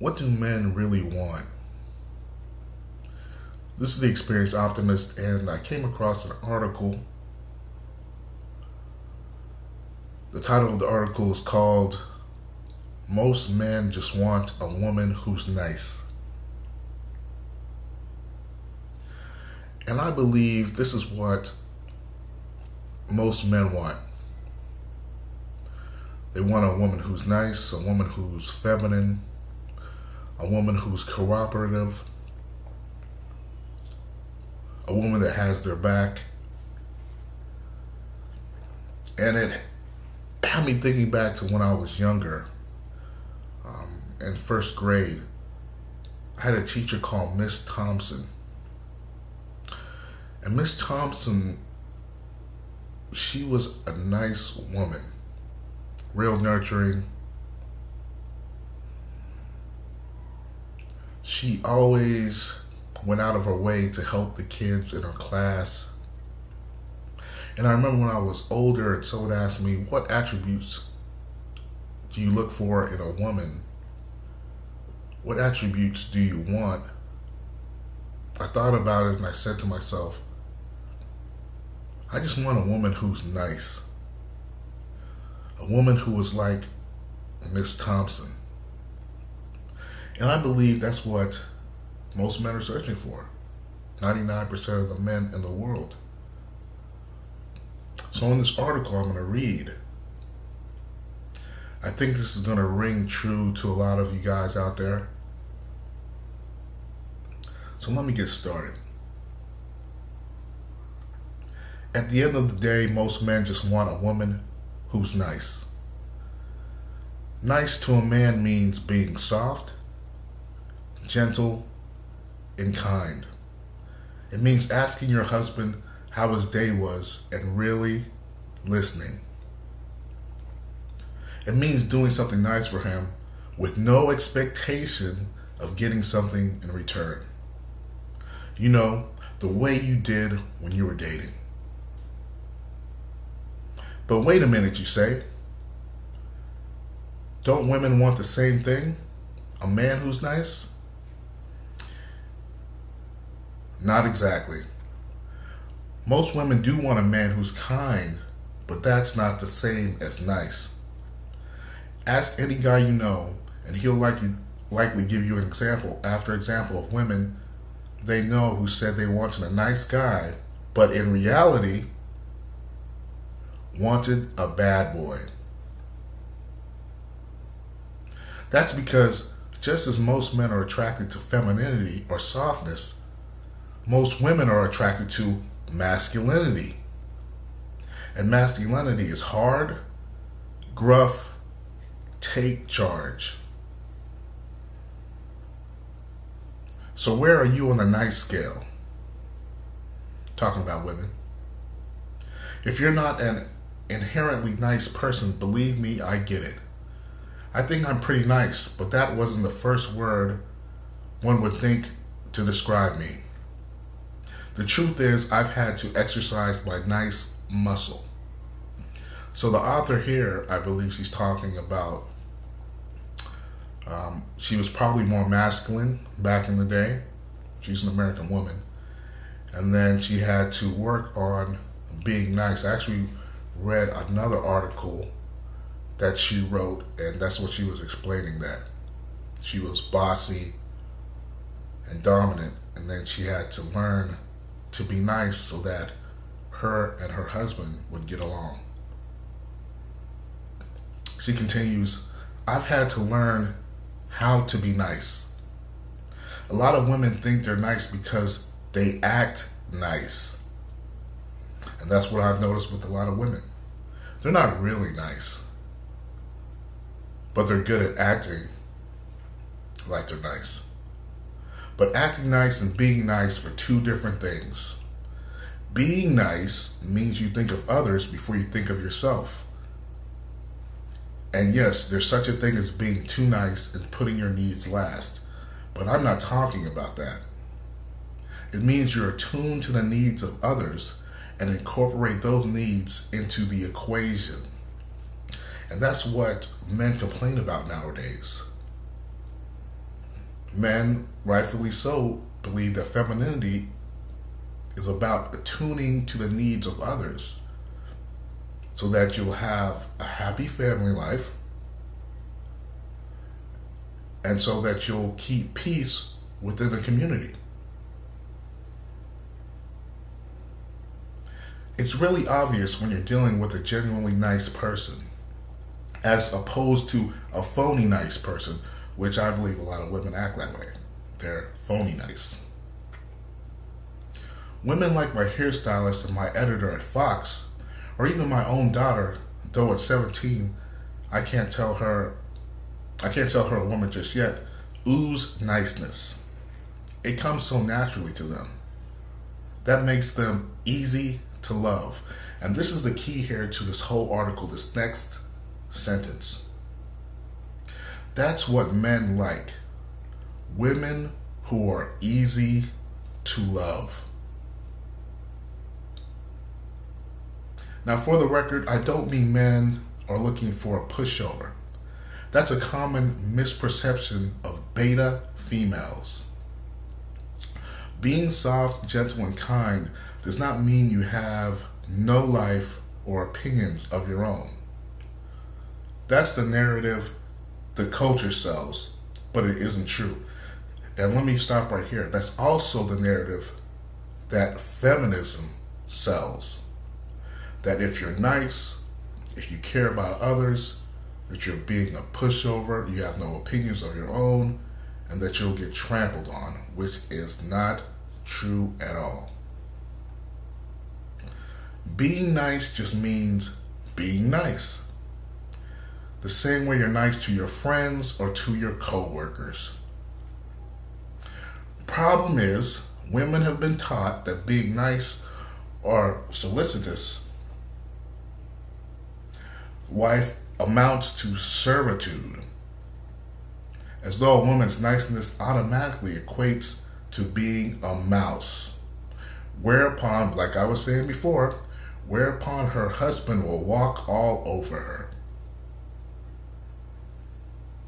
What do men really want? This is the Experienced Optimist, and I came across an article. The title of the article is called Most Men Just Want a Woman Who's Nice. And I believe this is what most men want. They want a woman who's nice, a woman who's feminine, a woman who's cooperative, a woman that has their back. And it had me thinking back to when I was younger, in first grade. I had a teacher called Miss Thompson. And Miss Thompson, she was a nice woman, real nurturing. She always went out of her way to help the kids in her class. And I remember when I was older and someone asked me, what attributes do you look for in a woman? What attributes do you want? I thought about it and I said to myself, I just want a woman who's nice. A woman who is like Miss Thompson. And I believe that's what most men are searching for. 99% of the men in the world. So in this article I'm going to read, I think this is going to ring true to a lot of you guys out there. So let me get started. At the end of the day, most men just want a woman who's nice. Nice to a man means being soft, gentle, and kind. It means asking your husband how his day was and really listening. It means doing something nice for him with no expectation of getting something in return. You know, the way you did when you were dating. But wait a minute, you say. Don't women want the same thing? A man who's nice? Not exactly. Most women do want a man who's kind, but that's not the same as nice. Ask any guy you know, and he'll likely give you an example after example of women they know who said they wanted a nice guy, but in reality, wanted a bad boy. That's because just as most men are attracted to femininity or softness, most women are attracted to masculinity. And masculinity is hard, gruff, take charge. So where are you on the nice scale? Talking about women. If you're not an inherently nice person, believe me, I get it. I think I'm pretty nice, but that wasn't the first word one would think to describe me. The truth is, I've had to exercise my nice muscle. So the author here, I believe she's talking about, she was probably more masculine back in the day. She's an American woman. And then she had to work on being nice. I actually read another article that she wrote, and that's what she was explaining, that she was bossy and dominant, and then she had to learn to be nice so that her and her husband would get along. She continues, I've had to learn how to be nice. A lot of women think they're nice because they act nice. And that's what I've noticed with a lot of women. They're not really nice, but they're good at acting like they're nice. But acting nice and being nice are two different things. Being nice means you think of others before you think of yourself. And yes, there's such a thing as being too nice and putting your needs last. But I'm not talking about that. It means you're attuned to the needs of others and incorporate those needs into the equation. And that's what men complain about nowadays. Men, rightfully so, believe that femininity is about attuning to the needs of others so that you'll have a happy family life and so that you'll keep peace within the community. It's really obvious when you're dealing with a genuinely nice person as opposed to a phony nice person, which I believe a lot of women act that way. They're phony nice. Women like my hairstylist and my editor at Fox, or even my own daughter, though at 17, I can't tell her a woman just yet, ooze niceness. It comes so naturally to them. That makes them easy to love. And this is the key here to this whole article, this next sentence. That's what men like. Women who are easy to love. Now, for the record, I don't mean men are looking for a pushover. That's a common misperception of beta females. Being soft, gentle, and kind does not mean you have no life or opinions of your own. That's the narrative the culture sells, but it isn't true. And let me stop right here. That's also the narrative that feminism sells. That if you're nice, if you care about others, that you're being a pushover, you have no opinions of your own, and that you'll get trampled on, which is not true at all. Being nice just means being nice. The same way you're nice to your friends or to your co-workers. Problem is, women have been taught that being nice or solicitous wife amounts to servitude, as though a woman's niceness automatically equates to being a mouse. Whereupon, like I was saying before, whereupon her husband will walk all over her.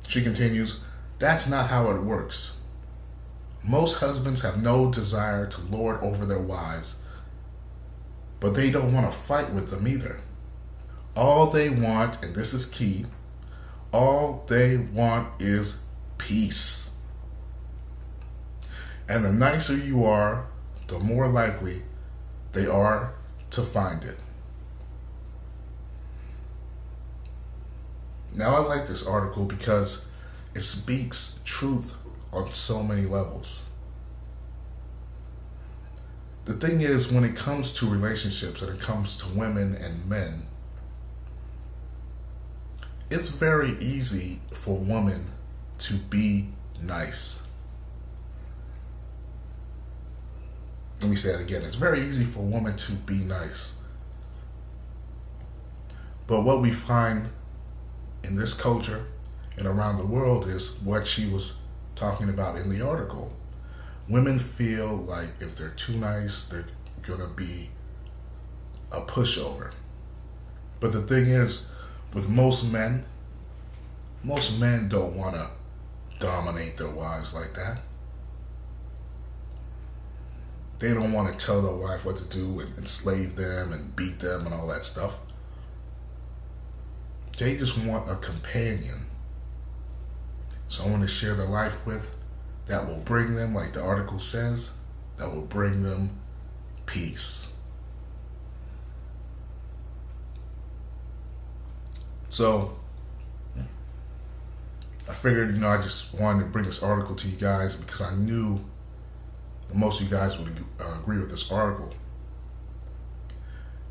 She continues, that's not how it works. Most husbands have no desire to lord over their wives, but they don't want to fight with them either. All they want, and this is key, all they want is peace. And the nicer you are, the more likely they are to find it. Now, I like this article because it speaks truth on so many levels. The thing is, when it comes to relationships and it comes to women and men, it's very easy for women to be nice. Let me say it again. It's very easy for women to be nice. But what we find in this culture and around the world is what she was talking about in the article. Women feel like if they're too nice, they're going to be a pushover. But the thing is, with most men don't want to dominate their wives like that. They don't want to tell their wife what to do and enslave them and beat them and all that stuff. They just want a companion. Someone to share their life with that will bring them, like the article says, that will bring them peace. So, I figured, I just wanted to bring this article to you guys because I knew that most of you guys would agree with this article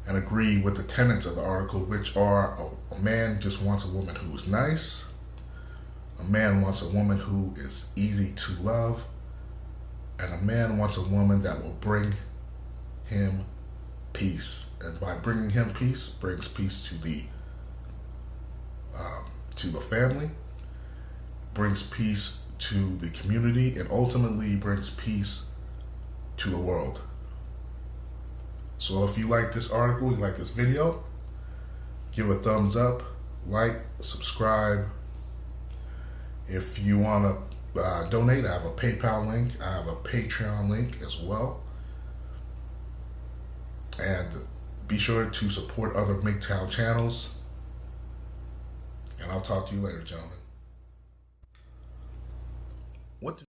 and agree with the tenets of the article, which are a man just wants a woman who is nice, a man wants a woman who is easy to love, and a man wants a woman that will bring him peace. And by bringing him peace, brings peace to the family, brings peace to the community, and ultimately brings peace to the world. So if you like this article, you like this video, give a thumbs up, like, subscribe. If you want to donate, I have a PayPal link, I have a Patreon link as well. And be sure to support other MGTOW channels. And I'll talk to you later, gentlemen. What